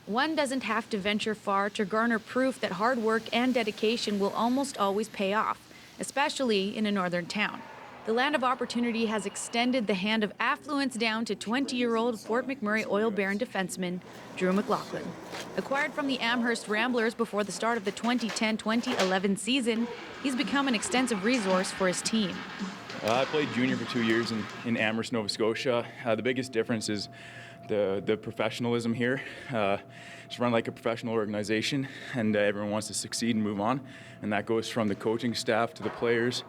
One doesn't have to venture far to garner proof that hard work and dedication will almost always pay off, especially in a northern town. The land of opportunity has extended the hand of affluence down to 20-year-old Fort McMurray Oil Baron defenseman Drew McLaughlin. Acquired from the Amherst Ramblers before the start of the 2010-2011 season, he's become an extensive resource for his team. I played junior for 2 years in Amherst, Nova Scotia. The biggest difference is the professionalism here. It's run like a professional organization, and everyone wants to succeed and move on. And that goes from the coaching staff to the players,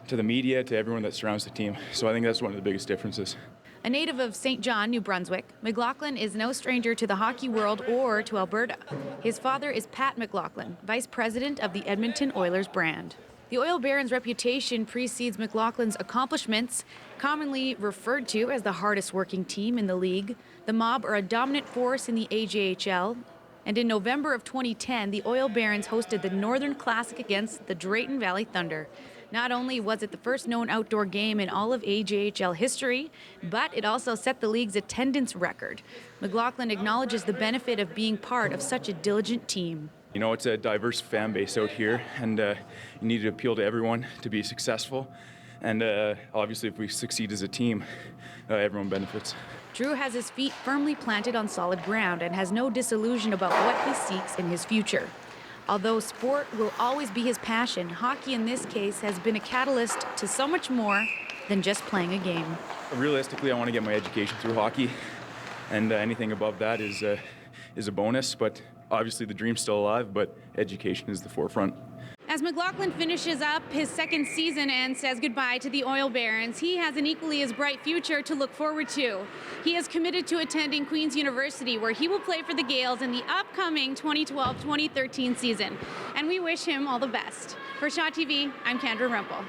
to the media, to everyone that surrounds the team. So I think that's one of the biggest differences. A native of St. John, New Brunswick, McLaughlin is no stranger to the hockey world or to Alberta. His father is Pat McLaughlin, vice president of the Edmonton Oilers brand. The Oil Barons' reputation precedes McLaughlin's accomplishments. Commonly referred to as the hardest working team in the league, the Mob are a dominant force in the AJHL. And in November of 2010, the Oil Barons hosted the Northern Classic against the Drayton Valley Thunder. Not only was it the first known outdoor game in all of AJHL history, but it also set the league's attendance record. McLaughlin acknowledges the benefit of being part of such a diligent team. You know, it's a diverse fan base out here, and you need to appeal to everyone to be successful. And obviously, if we succeed as a team, everyone benefits. Drew has his feet firmly planted on solid ground and has no disillusion about what he seeks in his future. Although sport will always be his passion, hockey in this case has been a catalyst to so much more than just playing a game. Realistically, I want to get my education through hockey, and anything above that is a bonus. But obviously, the dream's still alive, but education is the forefront. As McLaughlin finishes up his second season and says goodbye to the Oil Barons, he has an equally as bright future to look forward to. He is committed to attending Queen's University, where he will play for the Gales in the upcoming 2012-2013 season. And we wish him all the best. For Shaw TV, I'm Kendra Rempel.